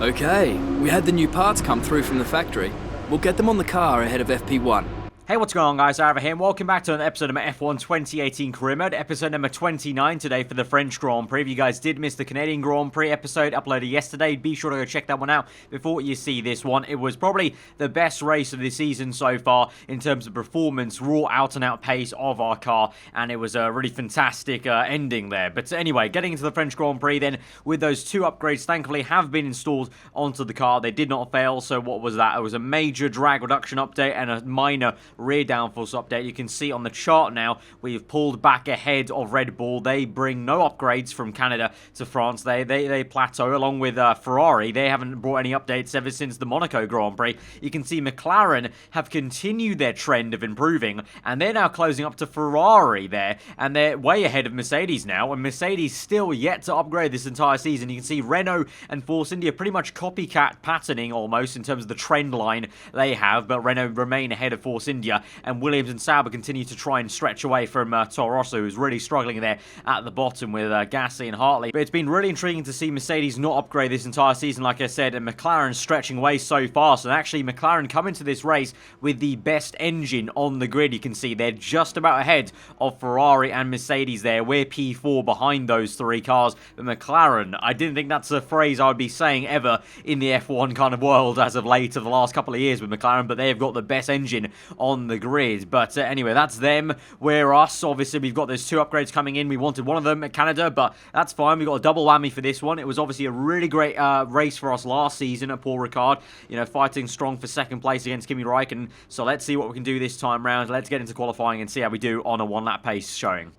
Okay, we had the new parts come through from the factory. We'll get them on the car ahead of FP1. Hey, what's going on, guys? Aarava here, and welcome back to an episode of my F1 2018 Career Mode, episode number 29 today for the French Grand Prix. If you guys did miss the Canadian Grand Prix episode uploaded yesterday, be sure to go check that one out before you see this one. It was probably the best race of the season so far in terms of performance, raw out-and-out pace of our car, and it was a really fantastic ending there. But anyway, getting into the French Grand Prix then, with those two upgrades thankfully have been installed onto the car. They did not fail, so what was that? It was a major drag reduction update and a minor rear downforce update. You can see on the chart now we've pulled back ahead of Red Bull. They bring no upgrades from Canada to France. They plateau along with Ferrari. They haven't brought any updates ever since the Monaco Grand Prix. You can see McLaren have continued their trend of improving, and they're now closing up to Ferrari there, and they're way ahead of Mercedes now, and Mercedes still yet to upgrade this entire season. You can see Renault and Force India pretty much copycat patterning almost in terms of the trend line they have, but Renault remain ahead of Force India, and Williams and Sauber continue to try and stretch away from Toro Rosso, who's really struggling there at the bottom with Gasly and Hartley. But it's been really intriguing to see Mercedes not upgrade this entire season, like I said, and McLaren stretching away so fast. And actually, McLaren come into this race with the best engine on the grid. You can see they're just about ahead of Ferrari and Mercedes there. We're P4 behind those three cars. But McLaren, I didn't think that's a phrase I would be saying ever in the F1 kind of world as of late of the last couple of years with McLaren, but they've got the best engine on the grid. But anyway, that's them. We're us. Obviously, we've got those two upgrades coming in. We wanted one of them at Canada, but that's fine. We got a double whammy for this one. It was obviously a really great race for us last season at Paul Ricard, fighting strong for second place against Kimi Räikkönen. So let's see what we can do this time round. Let's get into qualifying and see how we do on a one-lap pace showing.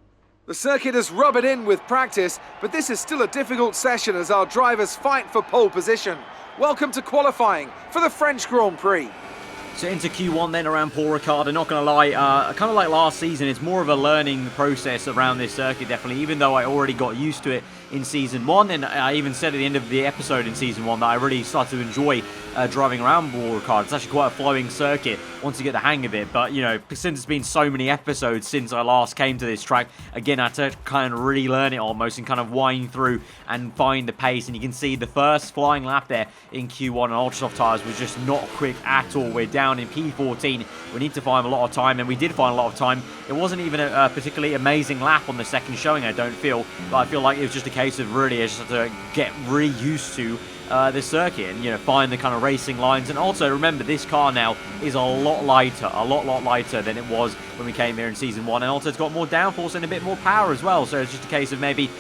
The circuit has rubbed in with practice, but this is still a difficult session as our drivers fight for pole position. Welcome to qualifying for the French Grand Prix. So into Q1 then around Paul Ricard. I'm not going to lie, kind of like last season, it's more of a learning process around this circuit, definitely, even though I already got used to it in Season 1, and I even said at the end of the episode in Season 1 that I really started to enjoy driving around Paul Ricard. It's actually quite a flowing circuit once you get the hang of it, but, since it's been so many episodes since I last came to this track, again, I had to kind of relearn it almost and kind of wind through and find the pace, and you can see the first flying lap there in Q1 on ultra soft tyres was just not quick at all. We're down in P14. We need to find a lot of time, and we did find a lot of time. It wasn't even a particularly amazing lap on the second showing, I don't feel, but I feel like it was just a case of really I just had to get really used to the circuit and find the kind of racing lines. And also remember, this car now is a lot lighter than it was when we came here in Season 1, and also it's got more downforce and a bit more power as well. So it's just a case of maybe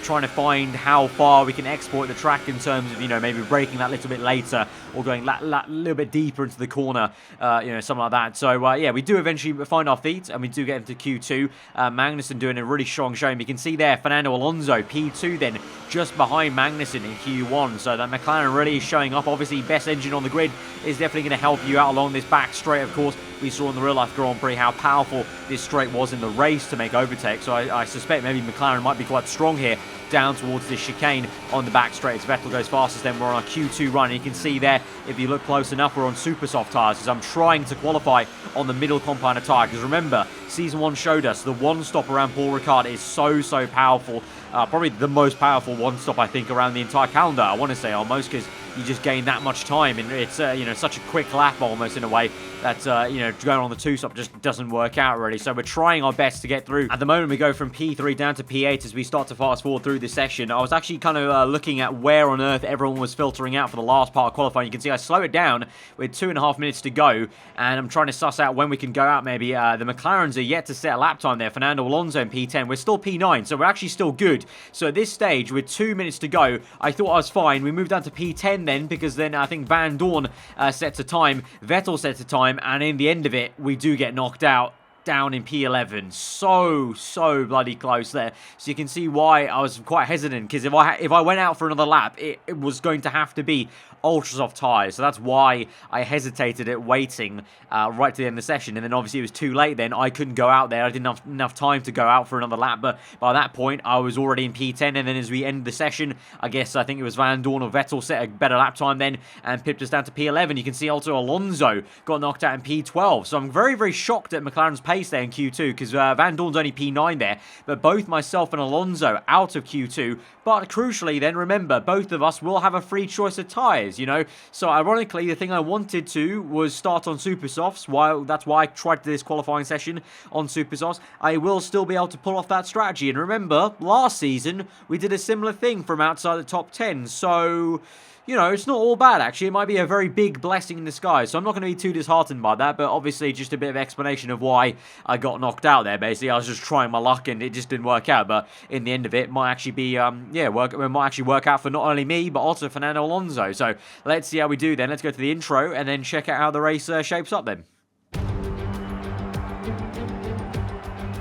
trying to find how far we can exploit the track in terms of maybe braking that little bit later or going a little bit deeper into the corner, something like that. So yeah, we do eventually find our feet and we do get into Q2. Magnussen doing a really strong showing. You can see there Fernando Alonso P2 then just behind Magnussen in Q1. So that McLaren really is showing up. Obviously, best engine on the grid is definitely going to help you out along this back straight. Of course, we saw in the real-life Grand Prix how powerful this straight was in the race to make overtake. So I suspect maybe McLaren might be quite strong here down towards this chicane on the back straight. As Vettel goes fastest, then we're on our Q2 run. And you can see there, if you look close enough, we're on super soft tyres as I'm trying to qualify on the middle compound of tyre. Because remember, Season 1 showed us the one stop around Paul Ricard is so powerful. Probably the most powerful one stop, I think, around the entire calendar, I want to say almost, because you just gain that much time, and it's such a quick lap almost in a way that going on the two stop just doesn't work out really. So we're trying our best to get through. At the moment, we go from P3 down to P8 as we start to fast forward through this session. I was actually kind of looking at where on earth everyone was filtering out for the last part of qualifying. You can see I slow it down with 2.5 minutes to go, and I'm trying to suss out when we can go out. Maybe the McLarens are yet to set a lap time there. Fernando Alonso in P10. We're still P9, so we're actually still good. So at this stage, with 2 minutes to go, I thought I was fine. We moved down to P10 then, because then I think Van Dorn sets a time, Vettel sets a time, and in the end of it, we do get knocked out down in P11. So bloody close there. So you can see why I was quite hesitant, because if I went out for another lap, it was going to have to be ultra soft tyres. So that's why I hesitated at waiting right to the end of the session. And then obviously it was too late then. I couldn't go out there. I didn't have enough time to go out for another lap. But by that point, I was already in P10. And then as we ended the session, I think it was Van Dorn or Vettel set a better lap time then and pipped us down to P11. You can see also Alonso got knocked out in P12. So I'm very shocked at McLaren's pace pace there in Q2 because Van Dorn's only P9 there, but both myself and Alonso out of Q2. But crucially then, remember, both of us will have a free choice of tyres, you know. So ironically, the thing I wanted to was start on super softs. That's why I tried this qualifying session on super softs. I will still be able to pull off that strategy. And remember, last season, we did a similar thing from outside the top 10. So, you know, it's not all bad, actually. It might be a very big blessing in disguise. So I'm not going to be too disheartened by that, but obviously just a bit of explanation of why I got knocked out there, basically. I was just trying my luck, and it just didn't work out. But in the end of it might actually be, it might actually work out for not only me, but also Fernando Alonso. So let's see how we do then. Let's go to the intro, and then check out how the race shapes up then.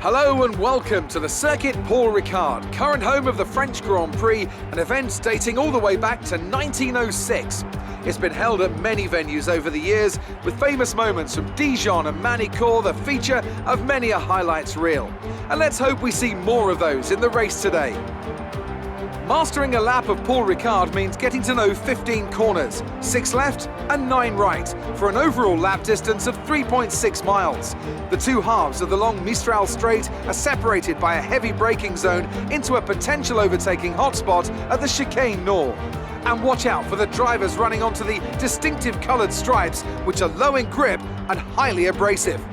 Hello and welcome to the Circuit Paul Ricard, current home of the French Grand Prix, an event dating all the way back to 1906. It's been held at many venues over the years, with famous moments from Dijon and MONACO the feature of many a highlights reel. And let's hope we see more of those in the race today. Mastering a lap of Paul Ricard means getting to know 15 corners, 6 left and 9 right, for an overall lap distance of 3.6 miles. The two halves of the long Mistral Straight are separated by a heavy braking zone into a potential overtaking hotspot at the Chicane Nord. And watch out for the drivers running onto the distinctive coloured stripes, which are low in grip and highly abrasive.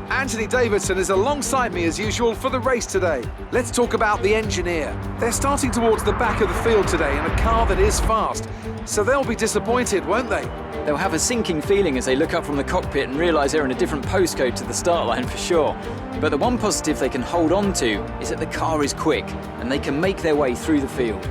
Anthony Davidson is alongside me as usual for the race today. Let's talk about the engineer. They're starting towards the back of the field today in a car that is fast, so they'll be disappointed, won't they? They'll have a sinking feeling as they look up from the cockpit and realise they're in a different postcode to the start line for sure. But the one positive they can hold on to is that the car is quick and they can make their way through the field.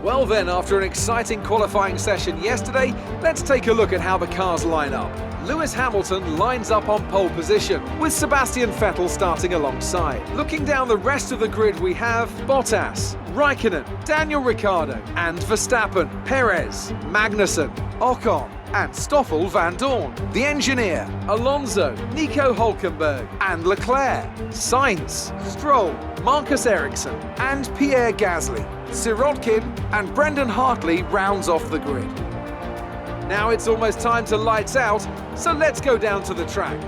Well then, after an exciting qualifying session yesterday, let's take a look at how the cars line up. Lewis Hamilton lines up on pole position, with Sebastian Vettel starting alongside. Looking down the rest of the grid, we have Bottas, Raikkonen, Daniel Ricciardo, and Verstappen, Perez, Magnussen, Ocon, and Stoffel Van Dorn. The engineer, Alonso, Nico Hülkenberg, and Leclerc, Sainz, Stroll, Marcus Ericsson, and Pierre Gasly. Sirotkin and Brendan Hartley rounds off the grid. Now it's almost time to lights out, so let's go down to the track.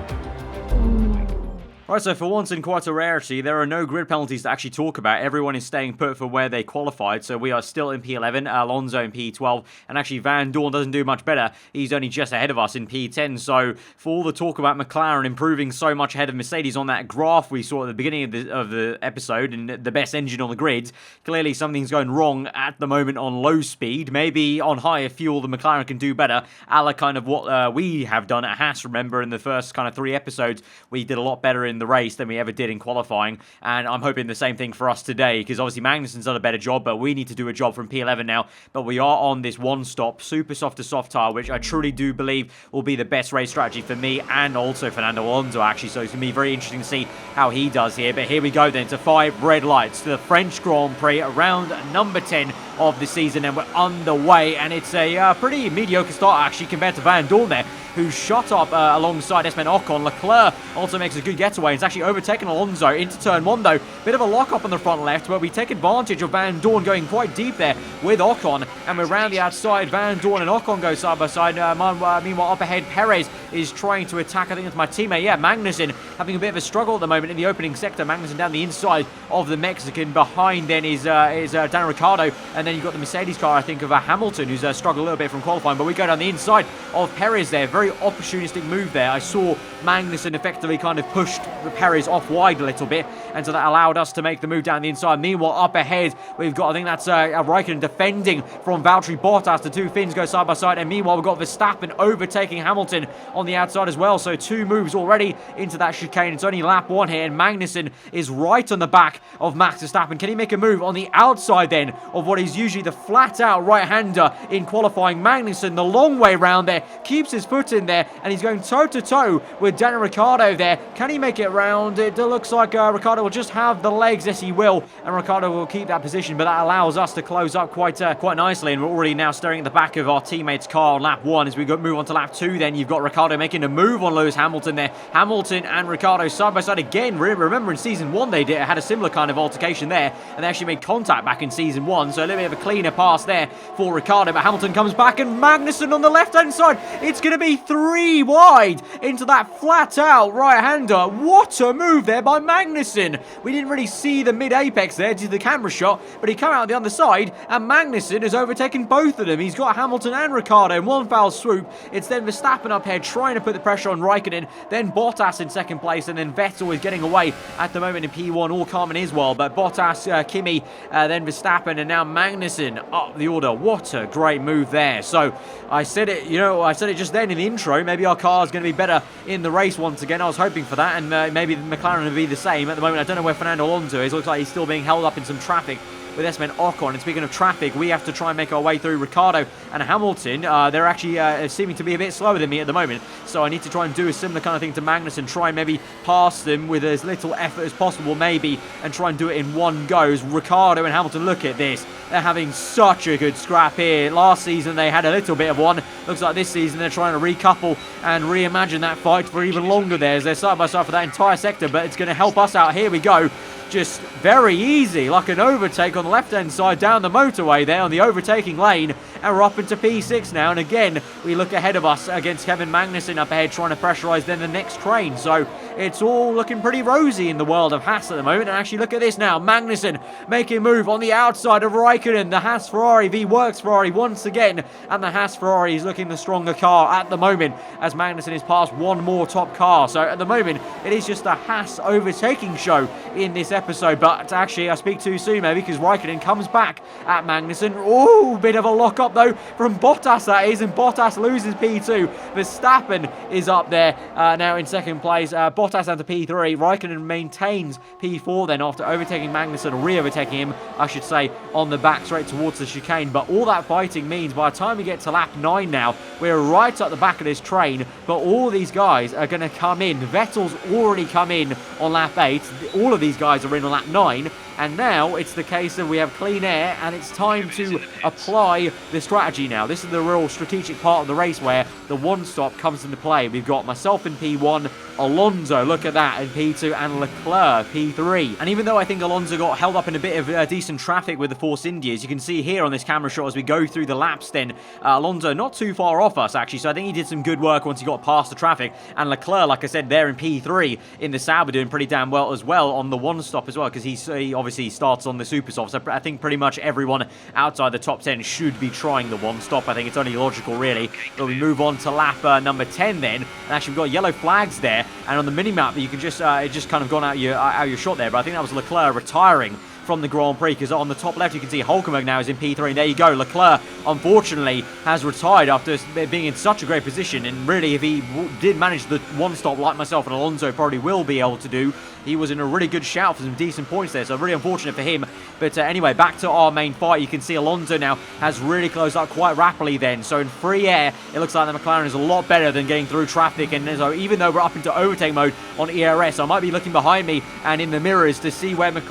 Right, so for once in quite a rarity, there are no grid penalties to actually talk about. Everyone is staying put for where they qualified, so we are still in P11, Alonso in P12, and actually Van Dorn doesn't do much better. He's only just ahead of us in P10, so for all the talk about McLaren improving so much ahead of Mercedes on that graph we saw at the beginning of the episode, and the best engine on the grid, clearly something's going wrong at the moment on low speed. Maybe on higher fuel, the McLaren can do better, a la kind of what we have done at Haas. Remember, in the first kind of 3 episodes, we did a lot better in the race than we ever did in qualifying, and I'm hoping the same thing for us today, because obviously Magnussen's done a better job, but we need to do a job from P11 now. But we are on this one-stop super soft to soft tire, which I truly do believe will be the best race strategy for me and also Fernando Alonso, actually. So it's going to be very interesting to see how he does here. But here we go then to 5 red lights to the French Grand Prix, round number 10 of the season, and we're underway, and it's a pretty mediocre start actually compared to Van Dorn there, who shot up alongside Esteban Ocon. Leclerc also makes a good getaway. It's actually overtaken Alonso into turn 1 though. Bit of a lock-up on the front left, where we take advantage of Van Dorn going quite deep there with Ocon, and we're round the outside. Van Dorn and Ocon go side by side. Meanwhile, up ahead, Perez is trying to attack, I think it's my teammate, Magnussen, having a bit of a struggle at the moment in the opening sector. Magnussen down the inside of the Mexican. Behind then is Daniel Ricciardo, and then you've got the Mercedes car, I think, of Hamilton, who's struggled a little bit from qualifying, but we go down the inside of Perez there. Very opportunistic move there. I saw Magnussen effectively kind of pushed Perez off wide a little bit, and so that allowed us to make the move down the inside. Meanwhile, up ahead, we've got, I think that's Raikkonen defending from Valtteri Bottas. The two Finns go side by side, and meanwhile, we've got Verstappen overtaking Hamilton on the outside as well. So 2 moves already into that chicane. It's only lap 1 here, and Magnussen is right on the back of Max Verstappen. Can he make a move on the outside then of what is usually the flat-out right-hander in qualifying? Magnussen, the long way round there, keeps his foot in there, and he's going toe-to-toe with Daniel Ricciardo there. Can he make it it round. It looks like Ricciardo will just have the legs, yes he will, and Ricciardo will keep that position, but that allows us to close up quite nicely, and we're already now staring at the back of our teammate's car on lap 1. As we move on to lap 2, then you've got Ricciardo making a move on Lewis Hamilton there. Hamilton and Ricciardo side by side again. Remember in season 1 they had a similar kind of altercation there, and they actually made contact back in season 1, so a little bit of a cleaner pass there for Ricciardo, but Hamilton comes back, and Magnussen on the left-hand side. It's going to be 3 wide into that flat-out right-hander. What a move there by Magnussen. We didn't really see the mid-apex there due to the camera shot, but he came out the other side, and Magnussen has overtaken both of them. He's got Hamilton and Ricciardo in one foul swoop. It's then Verstappen up here trying to put the pressure on Raikkonen, then Bottas in second place, and then Vettel is getting away at the moment in P1, all calm in his world, but Bottas, Kimi, then Verstappen, and now Magnussen up the order. What a great move there. So I said it, I said it just then in the intro, maybe our car is going to be better in the race once again. I was hoping for that, and maybe McLaren will be the same. At the moment, I don't know where Fernando Alonso is. Looks like he's still being held up in some traffic with S-Man Ocon. And speaking of traffic, we have to try and make our way through Ricciardo and Hamilton. They're actually seeming to be a bit slower than me at the moment, so I need to try and do a similar kind of thing to Magnussen, try and maybe pass them with as little effort as possible maybe, and try and do it in one go. Ricciardo and Hamilton, look at this. They're having such a good scrap here. Last season they had a little bit of one. Looks like this season they're trying to recouple and reimagine that fight for even longer there, as they're side by side for that entire sector, but it's going to help us out. Here we go. Just very easy, like an overtake on the left-hand side down the motorway there on the overtaking lane, and we're up into P6 now, and again, we look ahead of us against Kevin Magnussen up ahead trying to pressurise then the next train, so it's all looking pretty rosy in the world of Haas at the moment. And actually look at this now, Magnussen making a move on the outside of Raikkonen. The Haas Ferrari v Works Ferrari once again, and the Haas Ferrari is looking the stronger car at the moment as Magnussen is past one more top car. So at the moment, it is just a Haas overtaking show in this episode, but actually I speak too soon maybe, because Raikkonen comes back at Magnussen. Oh, bit of a lock up though from Bottas, that is, and Bottas loses P2. Verstappen is up there now in second place. Bottas down to P3. Raikkonen maintains P4 then after overtaking Magnussen, or re-overtaking him, I should say, on the back straight towards the chicane. But all that fighting means by the time we get to lap 9 now, we're right at the back of this train, but all these guys are going to come in. Vettel's already come in on lap 8. All of these guys are in on lap 9. And now it's the case of we have clean air, and it's time to apply the strategy now. This is the real strategic part of the race where the one-stop comes into play. We've got myself in P1, Alonso, look at that, in P2, and Leclerc, P3. And even though I think Alonso got held up in a bit of decent traffic with the Force Indias, you can see here on this camera shot as we go through the laps then, Alonso not too far off us actually, so I think he did some good work once he got past the traffic. And Leclerc, like I said, there in P3 in the Sauber, doing pretty damn well as well on the one-stop as well, because he obviously starts on the super soft, so I think pretty much everyone outside the top 10 should be trying the one stop. I think it's only logical really. But we move on to lap number 10 then, and actually we've got yellow flags there, and on the mini-map you can just it just kind of gone out your shot there, but I think that was Leclerc retiring from the Grand Prix, because on the top left you can see Hülkenberg now is in P3, and there you go, Leclerc unfortunately has retired after being in such a great position, and really if he did manage the one stop like myself and Alonso probably will be able to do, he was in a really good shout for some decent points there, so really unfortunate for him. But anyway, back to our main fight. You can see Alonso now has really closed up quite rapidly then, so in free air it looks like the McLaren is a lot better than getting through traffic, and so even though we're up into overtake mode on ERS, I might be looking behind me and in the mirrors to see where that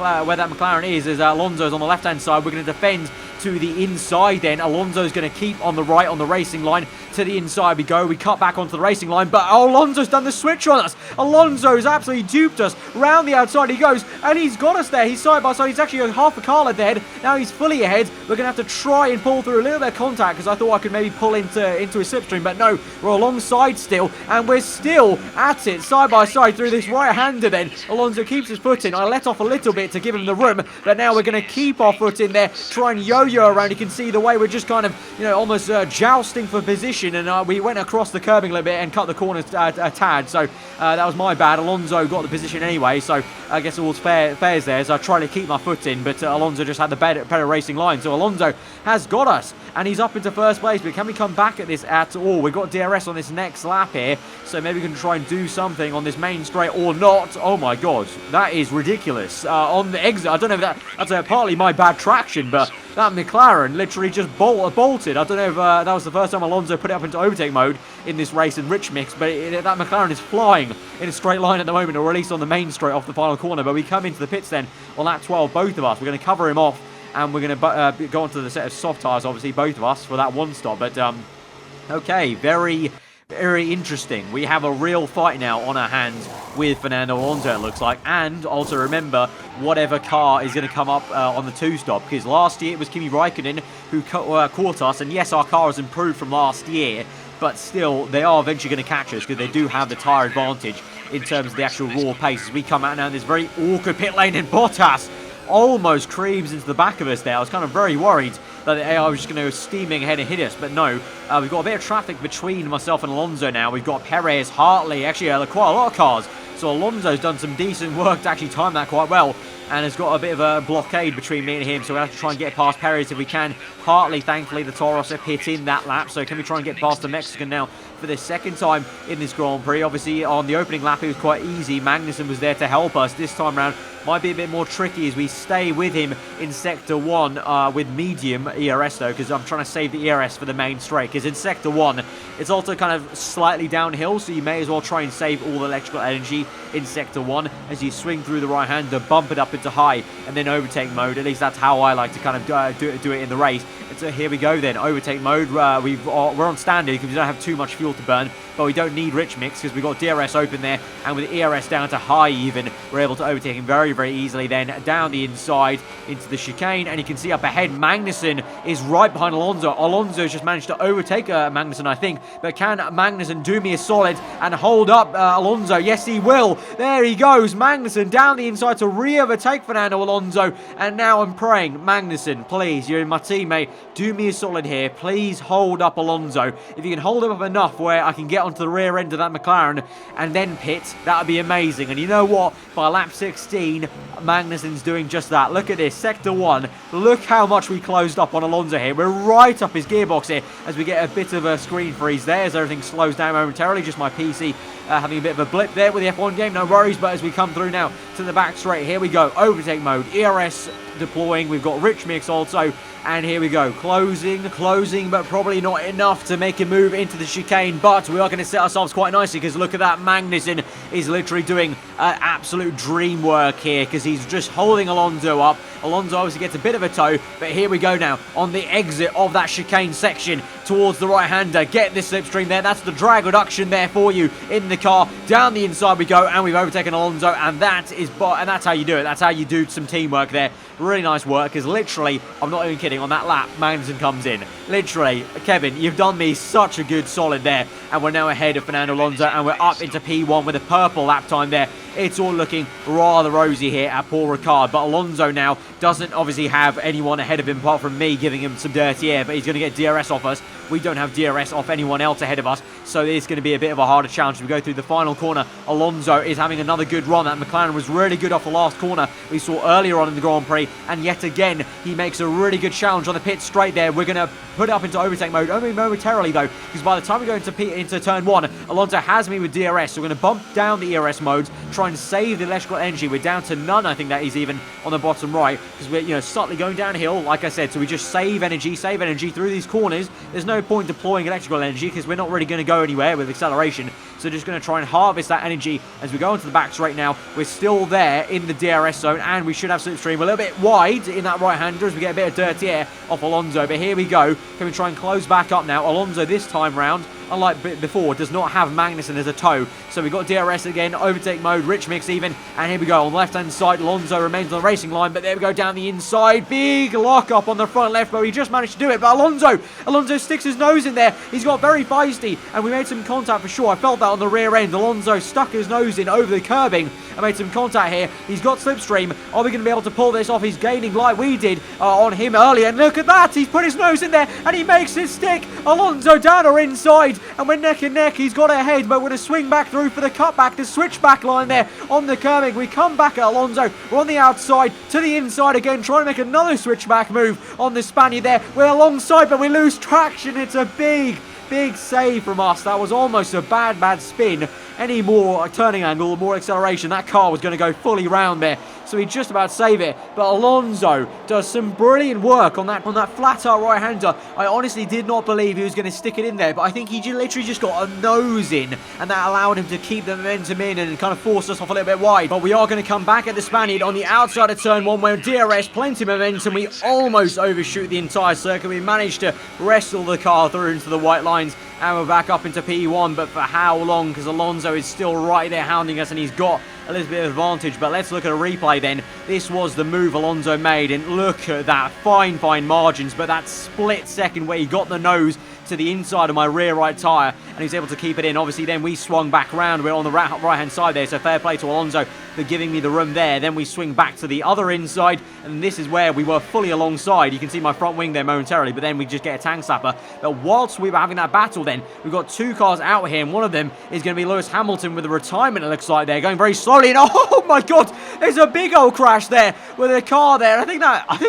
McLaren is, as Alonso's on the left hand side. We're going to defend to the inside then. Alonso's going to keep on the right on the racing line. To the inside we go. We cut back onto the racing line, but Alonso's done the switch on us. Alonso's absolutely duped us. Round the outside he goes, and he's got us there. He's side by side. He's actually half a car ahead. Now he's fully ahead. We're going to have to try and pull through a little bit of contact, because I thought I could maybe pull into a slipstream, but no, we're alongside still, and we're still at it side by side through this right-hander then. Alonso keeps his foot in. I let off a little bit to give him the room, but now we're going to keep our foot in there, try and yo-yo around. You can see the way we're just kind of, almost jousting for position, and we went across the curbing a little bit and cut the corners a tad, so that was my bad. Alonso got the position anyway, so I guess all's fair's there, so I try to keep my foot in, but Alonso just had the better racing line, so Alonso has got us, and he's up into first place. But can we come back at this at all? We've got DRS on this next lap here, so maybe we can try and do something on this main straight or not. Oh my god, that is ridiculous. On the exit, I don't know if that's partly my bad traction, but that McLaren literally just bolted. I don't know if that was the first time Alonso put it up into overtake mode in this race in Rich Mix, but that McLaren is flying in a straight line at the moment, or at least on the main straight off the final corner. But we come into the pits then on lap 12, both of us. We're going to cover him off, and we're going to go onto the set of soft tyres, obviously, both of us, for that one stop. But, okay, very interesting. We have a real fight now on our hands with Fernando Alonso, it looks like. And also remember, whatever car is going to come up on the 2-stop. Because last year it was Kimi Raikkonen who caught us. And yes, our car has improved from last year. But still, they are eventually going to catch us because they do have the tyre advantage in terms of the actual raw pace. As we come out now in this very awkward pit lane, and Bottas almost creams into the back of us there. I was kind of very worried that the AI was just going to go steaming ahead and hit us, but no. We've got a bit of traffic between myself and Alonso now. We've got Perez, Hartley, actually quite a lot of cars. So Alonso's done some decent work to actually time that quite well, and has got a bit of a blockade between me and him, so we'll have to try and get past Perez if we can. Hartley, thankfully, the Toros have hit in that lap, so can we try and get past the Mexican now for the second time in this Grand Prix? Obviously, on the opening lap, it was quite easy. Magnussen was there to help us. This time round, might be a bit more tricky as we stay with him in Sector 1 with medium ERS, though, because I'm trying to save the ERS for the main straight, because in Sector 1, it's also kind of slightly downhill, so you may as well try and save all the electrical energy in Sector 1 as you swing through the right-hander, bump it up into high, and then overtake mode. At least that's how I like to kind of do it in the race. And so here we go then, overtake mode. We're on standard because we don't have too much fuel to burn, but we don't need rich mix because we've got DRS open there, and with the ERS down to high even, we're able to overtake him very, very easily then down the inside into the chicane. And you can see up ahead, Magnussen is right behind Alonso. Alonso's just managed to overtake Magnussen, I think, but can Magnussen do me a solid and hold up Alonso? Yes, he will. There he goes, Magnussen down the inside to re-overtake Fernando Alonso. And now I'm praying, Magnussen, please, you're my teammate, do me a solid here. Please hold up Alonso. If you can hold him up enough where I can get onto the rear end of that McLaren and then pit, that would be amazing. And you know what? By lap 16, Magnussen's doing just that. Look at this, Sector 1. Look how much we closed up on Alonso here. We're right up his gearbox here as we get a bit of a screen freeze there as everything slows down momentarily. Just my PC having a bit of a blip there with the F1 game, no worries. But as we come through now to the back straight, here we go, overtake mode, ERS deploying. We've got rich mix also, and here we go, closing, but probably not enough to make a move into the chicane. But we are going to set ourselves quite nicely because look at that, Magnussen is literally doing absolute dream work here because he's just holding Alonso up. Alonso obviously gets a bit of a tow, but here we go now on the exit of that chicane section towards the right-hander. Get this slipstream there. That's the drag reduction there for you in the car. Down the inside we go, and we've overtaken Alonso, and that's how you do it. That's how you do some teamwork there. Really nice work, because literally, I'm not even kidding, on that lap, Magnussen comes in. Literally, Kevin, you've done me such a good solid there, and we're now ahead of Fernando Alonso, and we're up into P1 with a purple lap time there. It's all looking rather rosy here at Paul Ricard, but Alonso now doesn't obviously have anyone ahead of him apart from me giving him some dirty air, but he's going to get DRS off us. We don't have DRS off anyone else ahead of us, so it's going to be a bit of a harder challenge as we go through the final corner. Alonso is having another good run. That McLaren was really good off the last corner we saw earlier on in the Grand Prix, and yet again he makes a really good challenge on the pit straight there. We're going to put it up into overtake mode only momentarily though, because by the time we go into turn 1, Alonso has me with DRS, so we're going to bump down the ERS modes, try and save the electrical energy. We're down to none, I think that is even on the bottom right, because we're slightly going downhill, like I said, so we just save energy through these corners. There's no point deploying electrical energy because we're not really going to go anywhere with acceleration, so just going to try and harvest that energy as we go into the back straight now. We're still there in the DRS zone, and we should have slipstream a little bit wide in that right-hander as we get a bit of dirty air off Alonso, but here we go. Can we try and close back up now? Alonso this time round, unlike before, does not have Magnussen as a tow, so we've got DRS again, overtake mode, rich mix even, and here we go on the left-hand side. Alonso remains on the racing line, but there we go down the inside, big lock up on the front left, but he just managed to do it. But Alonso sticks his nose in there. He's got very feisty, and we made some contact for sure. I felt that on the rear end. Alonso stuck his nose in over the curbing and made some contact here. He's got slipstream. Are we going to be able to pull this off? He's gaining like we did on him earlier, and look at that, he's put his nose in there and he makes it stick. Alonso down or inside, and we're neck and neck. He's got ahead, but we're going to swing back through for the cutback, the switchback line there on the curbing. We come back at Alonso. We're on the outside to the inside again, trying to make another switchback move on the Spaniard there. We're alongside, but we lose traction. It's a big save from us. That was almost a bad spin. Any more turning angle, more acceleration, that car was going to go fully round there. so he just about saved it. But Alonso does some brilliant work on that flat out right-hander. I honestly did not believe he was going to stick it in there, but I think he literally just got a nose in, and that allowed him to keep the momentum in and kind of forced us off a little bit wide. But we are going to come back at the Spaniard on the outside of turn 1 where DRS, plenty of momentum. We almost overshoot the entire circuit. We managed to wrestle the car through into the white lines, and we're back up into P1, but for how long? Because Alonso is still right there hounding us, and he's got a little bit of advantage. But let's look at a replay then. This was the move Alonso made, and look at that, fine margins, but that split second where he got the nose to the inside of my rear right tyre, and he's able to keep it in. Obviously then we swung back round, we're on the right hand side there, so fair play to Alonso for giving me the room there. Then we swing back to the other inside, and this is where we were fully alongside. You can see my front wing there momentarily, but then we just get a tank slapper. But whilst we were having that battle then, we've got 2 cars out here, and one of them is going to be Lewis Hamilton with a retirement, it looks like. They're going very slowly, and oh my god, there's a big old crash there with a car there. I think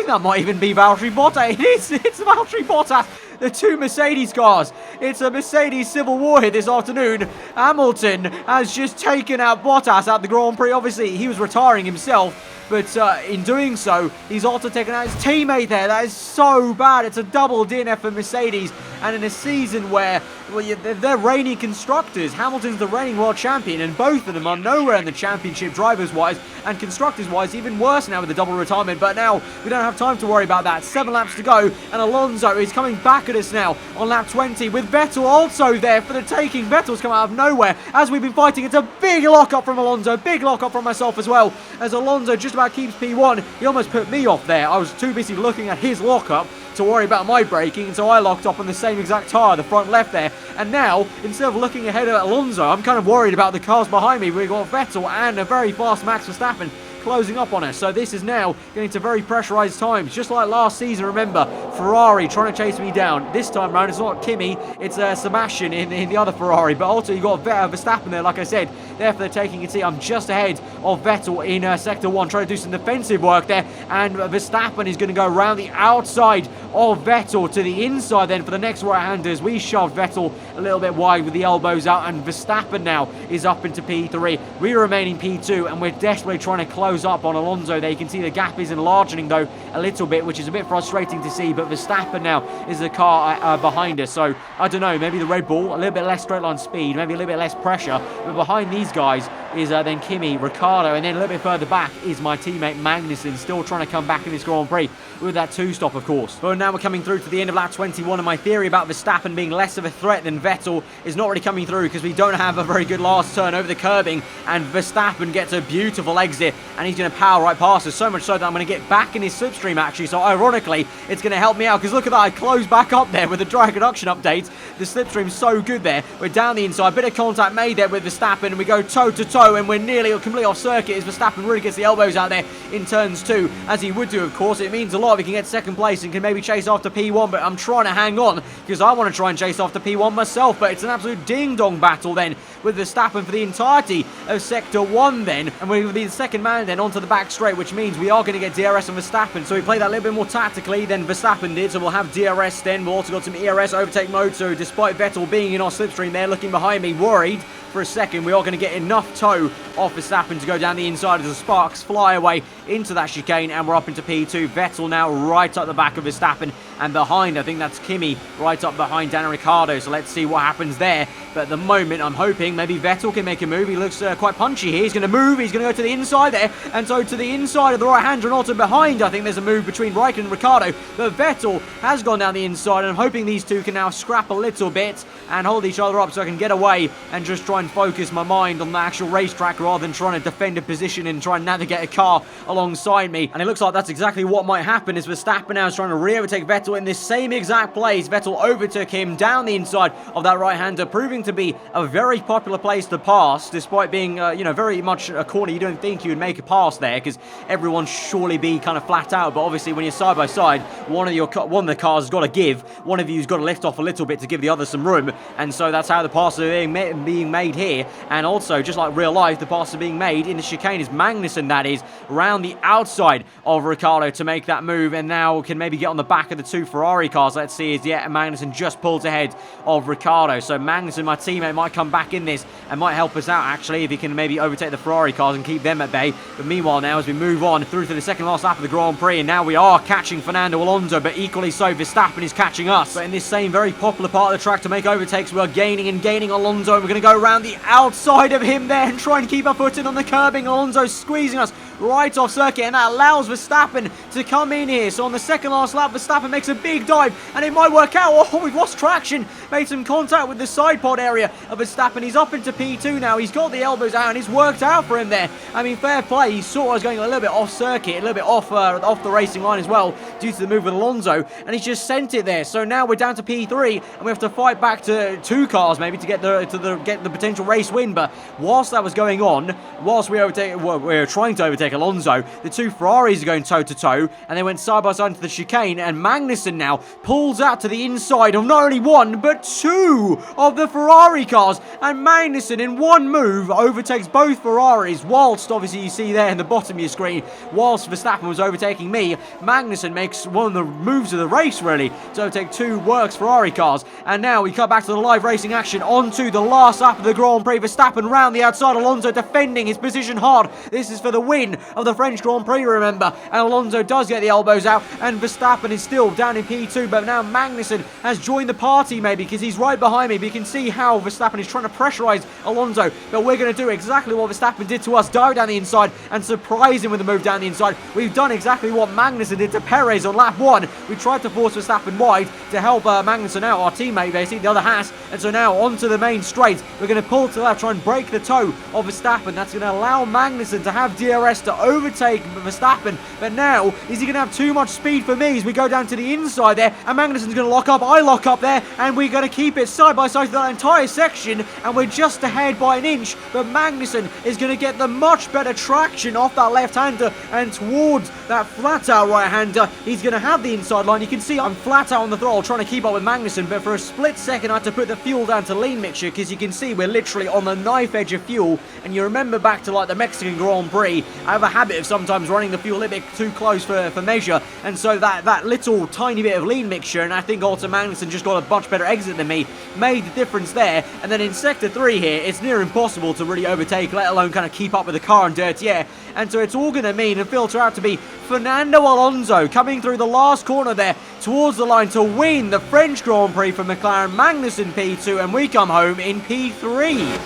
that might even be Valtteri Bottas. It's Valtteri Bottas. The 2 Mercedes cars. It's a Mercedes civil war here this afternoon. Hamilton has just taken out Bottas at the Grand Prix. Obviously, he was retiring himself, but in doing so, he's also taken out his teammate there. That is so bad. It's a double DNF for Mercedes, and in a season where, well, they're reigning constructors. Hamilton's the reigning world champion, and both of them are nowhere in the championship drivers-wise, and constructors-wise, even worse now with the double retirement. But now, we don't have time to worry about that. 7 laps to go, and Alonso is coming back at us now on lap 20, with Vettel also there for the taking. Vettel's come out of nowhere as we've been fighting. It's a big lock-up from Alonso, big lock-up from myself as well, as Alonso just about keeps P1. He almost put me off there. I was too busy looking at his lock-up to worry about my braking, and so I locked up on the same exact tyre, the front left there. And now, instead of looking ahead at Alonso, I'm kind of worried about the cars behind me. We've got Vettel and a very fast Max Verstappen closing up on us. So this is now getting to very pressurized times, just like last season. Remember, Ferrari trying to chase me down. This time round, it's not Kimi, it's Sebastian in the other Ferrari. But also, you've got Verstappen there, like I said, there for the taking. You can see I'm just ahead of Vettel in Sector 1, trying to do some defensive work there. And Verstappen is going to go around the outside of Vettel to the inside then for the next right-handers. We shoved Vettel a little bit wide with the elbows out, and Verstappen now is up into P3. We remain in P2, and we're desperately trying to close up on Alonso there. You can see the gap is enlarging though a little bit, which is a bit frustrating to see. But Verstappen now is the car behind us, so I don't know, maybe the Red Bull, a little bit less straight line speed, maybe a little bit less pressure. But behind these guys is then Kimi, Ricciardo, and then a little bit further back is my teammate Magnussen, still trying to come back in this Grand Prix with that 2-stop, of course. But now we're coming through to the end of lap 21, and my theory about Verstappen being less of a threat than Vettel is not really coming through, because we don't have a very good last turn over the curbing, and Verstappen gets a beautiful exit, and he's going to power right past us, so much so that I'm going to get back in his slipstream actually. So ironically, it's going to help me out, because look at that, I closed back up there with the drag reduction update. The slipstream's so good there. We're down the inside, bit of contact made there with Verstappen, and we go toe to toe, and we're nearly completely off circuit as Verstappen really gets the elbows out there in turns 2, as he would do, of course. It means a lot if he can get second place and can maybe chase after P1, but I'm trying to hang on because I want to try and chase after P1 myself. But it's an absolute ding-dong battle then with Verstappen for the entirety of Sector 1 then, and we're going to be the second man then onto the back straight, which means we are going to get DRS and Verstappen. So we play that a little bit more tactically than Verstappen did, so we'll have DRS then. We've also got some ERS overtake mode, so despite Vettel being in our slipstream there, looking behind me, worried for a second, we are going to get enough toe off Verstappen to go down the inside as the sparks fly away into that chicane, and we're up into P2. Vettel now right up the back of Verstappen, and behind, I think that's Kimi, right up behind Daniel Ricciardo, so let's see what happens there. But at the moment, I'm hoping maybe Vettel can make a move. He looks quite punchy here. He's going to move, he's going to go to the inside there, and so to the inside of the right-hander and also behind, I think there's a move between Raikkonen and Ricciardo, but Vettel has gone down the inside, and I'm hoping these two can now scrap a little bit and hold each other up so I can get away and just try and focus my mind on the actual racetrack rather than trying to defend a position and try and navigate a car alongside me. And it looks like that's exactly what might happen, as Verstappen now is trying to re-overtake Vettel in this same exact place. Vettel overtook him down the inside of that right-hander, proving to be a very popular place to pass, despite being, very much a corner you don't think you would make a pass there, because everyone surely be kind of flat out. But obviously when you're side by side, one of the cars has got to give, one of you's got to lift off a little bit to give the other some room, and so that's how the passes are being made here. And also, just like real life, the passes are being made in the chicane is Magnussen, that is, around the outside of Ricciardo to make that move, and now can maybe get on the back of the two Ferrari cars, let's see, as yet Magnussen just pulls ahead of Ricciardo. So Magnussen, my teammate, might come back in this and might help us out, actually, if he can maybe overtake the Ferrari cars and keep them at bay. But meanwhile now, as we move on through to the second last lap of the Grand Prix, and now we are catching Fernando Alonso, but equally so Verstappen is catching us. But in this same very popular part of the track to make overtakes, we are gaining Alonso, and we're going to go around the outside of him there and try and keep our footing on the curbing. Alonso squeezing us right off circuit, and that allows Verstappen to come in here. So on the second last lap, Verstappen makes a big dive, and it might work out. Oh, we've lost traction. Made some contact with the side pod area of Verstappen. He's up into P2 now. He's got the elbows out, and it's worked out for him there. I mean, fair play. He sort of was going a little bit off circuit, a little bit off the racing line as well, due to the move with Alonso, and he's just sent it there. So now we're down to P3, and we have to fight back to two cars maybe to get the potential race win. But whilst that was going on, whilst we were trying to overtake Alonso, the two Ferraris are going toe-to-toe, and they went side-by-side into the chicane, and Magnussen now pulls out to the inside of not only one, but two of the Ferrari cars, and Magnussen in one move overtakes both Ferraris, whilst obviously you see there in the bottom of your screen, whilst Verstappen was overtaking me, Magnussen makes one of the moves of the race really to overtake two works Ferrari cars. And now we come back to the live racing action onto the last lap of the Grand Prix. Verstappen round the outside, Alonso defending his position hard. This is for the win of the French Grand Prix, remember, and Alonso does get the elbows out, and Verstappen is still down in P2, but now Magnussen has joined the party maybe, because he's right behind me, but you can see how Verstappen is trying to pressurise Alonso. But we're going to do exactly what Verstappen did to us, dive down the inside and surprise him with a move down the inside. We've done exactly what Magnussen did to Perez on lap 1. We tried to force Verstappen wide to help Magnussen out, our teammate basically, the other Haas, and so now onto the main straight. We're going to pull to the left, try and break the toe of Verstappen. That's going to allow Magnussen to have DRS to overtake Verstappen, but now is he going to have too much speed for me as we go down to the inside there, and Magnussen's going to lock up, I lock up there, and we're going to keep it side by side through that entire section, and we're just ahead by an inch, but Magnussen is going to get the much better traction off that left-hander and towards that flat-out right-hander. He's going to have the inside line. You can see I'm flat out on the throttle trying to keep up with Magnussen, but for a split second I had to put the fuel down to lean mixture, because you can see we're literally on the knife edge of fuel, and you remember back to like the Mexican Grand Prix, I have a habit of sometimes running the fuel a little bit too close for measure, and so that little tiny bit of lean mixture, and I think also Magnussen just got a much better exit than me, made the difference there. And then in Sector 3 here, it's near impossible to really overtake, let alone kind of keep up with the car in dirty air, and so it's all going to mean and filter out to be Fernando Alonso coming through the last corner there towards the line to win the French Grand Prix for McLaren. Magnussen P2, and we come home in P3.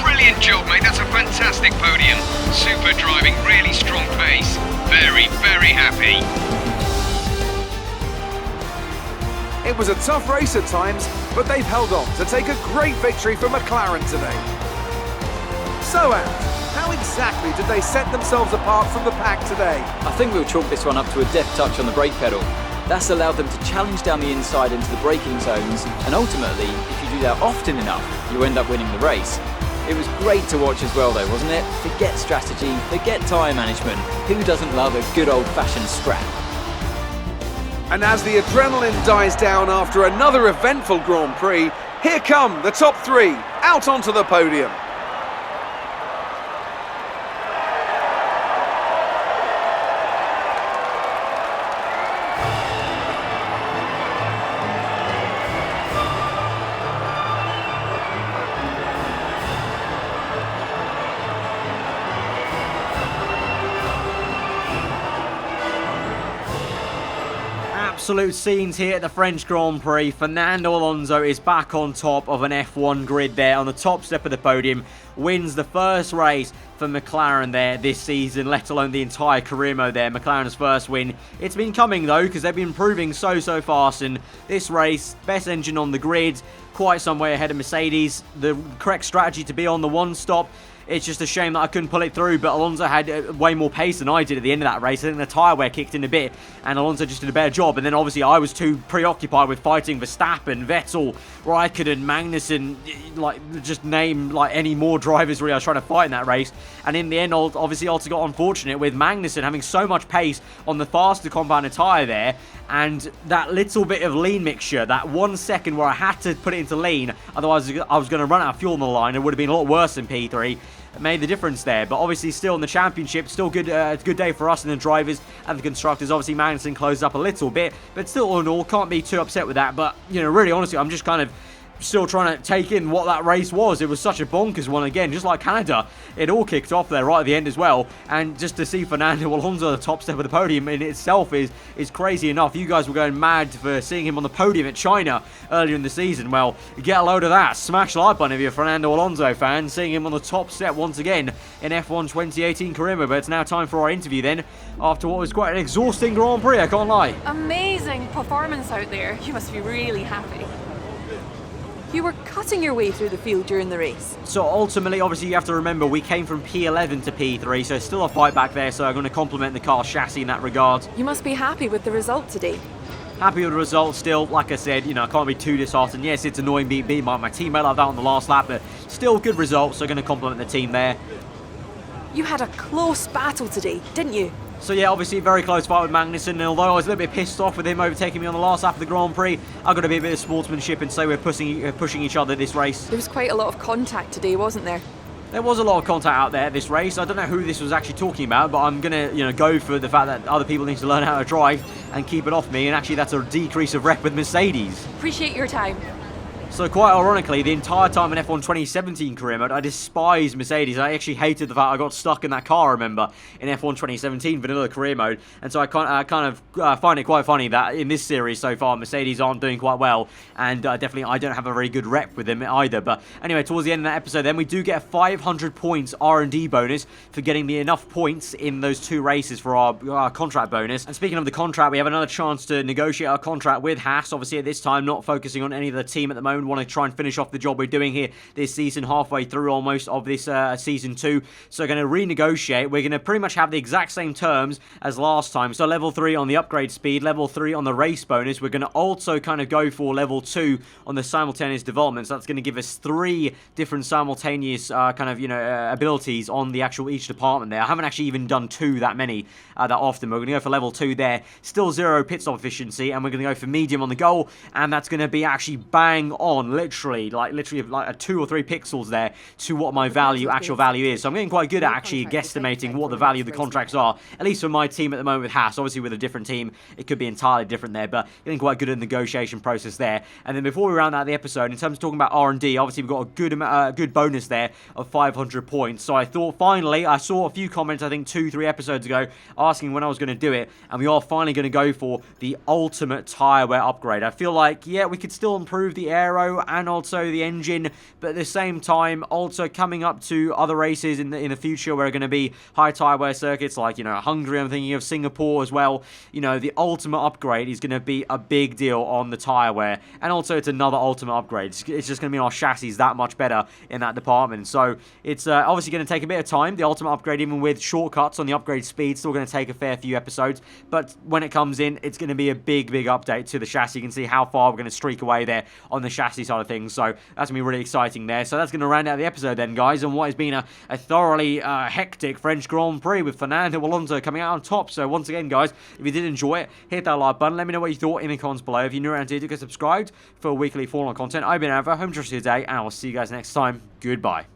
Brilliant job, mate. That's a fantastic podium. Super driving, really strong pace. Very happy. It was a tough race at times, but they've held on to take a great victory for McLaren today. So, how exactly did they set themselves apart from the pack today? I think we'll chalk this one up to a deft touch on the brake pedal. That's allowed them to challenge down the inside into the braking zones, and ultimately, if you do that often enough, you end up winning the race. It was great to watch as well though, wasn't it? Forget strategy, forget tyre management. Who doesn't love a good old-fashioned scrap? And as the adrenaline dies down after another eventful Grand Prix, here come the top three out onto the podium. Absolute scenes here at the French Grand Prix. Fernando Alonso is back on top of an F1 grid there on the top step of the podium. Wins the first race for McLaren there this season, let alone the entire career mode there. McLaren's first win. It's been coming though, because they've been improving so fast, and this race, best engine on the grid, quite some way ahead of Mercedes. The correct strategy to be on the one stop. It's just a shame that I couldn't pull it through, but Alonso had way more pace than I did at the end of that race. I think the tyre wear kicked in a bit, and Alonso just did a better job. And then obviously I was too preoccupied with fighting Verstappen, Vettel, Raikkonen, Magnussen, like just name like any more drivers really I was trying to fight in that race. And in the end, obviously also got unfortunate with Magnussen having so much pace on the faster compounded tyre there, and that little bit of lean mixture, that 1 second where I had to put it into lean, otherwise I was going to run out of fuel on the line. It would have been a lot worse than P3. made the difference there. But obviously still in the championship, still good, good day for us and the drivers and the constructors. Obviously Magnussen closed up a little bit, but still all in all, can't be too upset with that. But, you know, really honestly, I'm just kind of still trying to take in what that race was. It was such a bonkers one again, just like Canada. It all kicked off there right at the end as well, and just to see Fernando Alonso at the top step of the podium in itself is crazy enough. You guys were going mad for seeing him on the podium at China earlier in the season. Well, get a load of that. Smash the like button if you're a Fernando Alonso fan, seeing him on the top step once again in F1 2018 career mode. But it's now time for our interview then, after what was quite an exhausting Grand Prix, I can't lie. Amazing performance out there. You must be really happy. You were cutting your way through the field during the race. So ultimately, obviously, you have to remember we came from P11 to P3, so still a fight back there, so I'm going to compliment the car chassis in that regard. You must be happy with the result today. Happy with the result still. Like I said, you know, I can't be too disheartened. Yes, it's annoying being my teammate like that on the last lap, but still good result, so going to compliment the team there. You had a close battle today, didn't you? So yeah, obviously a very close fight with Magnussen, and although I was a little bit pissed off with him overtaking me on the last lap of the Grand Prix, I've got to be a bit of sportsmanship and say we're pushing each other this race. There was quite a lot of contact today, wasn't there? There was a lot of contact out there this race. I don't know who this was actually talking about, but I'm going to, go for the fact that other people need to learn how to drive and keep it off me, and actually that's a decrease of rep with Mercedes. Appreciate your time. So quite ironically, the entire time in F1 2017 career mode, I despised Mercedes. I actually hated the fact I got stuck in that car, I remember, in F1 2017 vanilla career mode. And so I kind of find it quite funny that in this series so far, Mercedes aren't doing quite well. And definitely I don't have a very good rep with them either. But anyway, towards the end of that episode then, we do get a 500 points R&D bonus for getting the enough points in those 2 races for our contract bonus. And speaking of the contract, we have another chance to negotiate our contract with Haas. Obviously at this time, not focusing on any of the team at the moment. Want to try and finish off the job we're doing here this season, halfway through almost of this season 2. So going to renegotiate. We're going to pretty much have the exact same terms as last time. So level 3 on the upgrade speed, level 3 on the race bonus. We're going to also kind of go for level 2 on the simultaneous development. So that's going to give us 3 different simultaneous abilities on the actual each department there. I haven't actually even done 2 that many that often. We're going to go for level 2 there. Still 0 pit stop efficiency, and we're going to go for medium on the goal, and that's going to be actually bang on, literally like a 2 or 3 pixels there to what my actual value is. So I'm getting quite good at actually guesstimating what the value of the contracts are, at least for my team at the moment with Haas. Obviously with a different team, it could be entirely different there, but getting quite good at the negotiation process there. And then before we round out the episode, in terms of talking about R&D, obviously we've got a good bonus there of 500 points. So I thought finally, I saw a few comments, I think 2-3 episodes ago, asking when I was going to do it, and we are finally going to go for the ultimate tyre wear upgrade. I feel like, yeah, we could still improve the aero and also the engine, but at the same time, also coming up to other races in the future where are going to be high tyre wear circuits like, Hungary, I'm thinking of Singapore as well. The ultimate upgrade is going to be a big deal on the tyre wear, and also it's another ultimate upgrade. It's just going to mean our chassis is that much better in that department. So it's obviously going to take a bit of time. The ultimate upgrade, even with shortcuts on the upgrade speed, still going to take a fair few episodes, but when it comes in, it's going to be a big update to the chassis. You can see how far we're going to streak away there on the chassis side of things, so that's going to be really exciting there. So that's going to round out the episode then, guys, and what has been a thoroughly hectic French Grand Prix with Fernando Alonso coming out on top. So once again, guys, if you did enjoy it, hit that like button. Let me know what you thought in the comments below. If you're new around here, do get subscribed for weekly Formula content. I've been Alfa, home to today, and I will see you guys next time. Goodbye.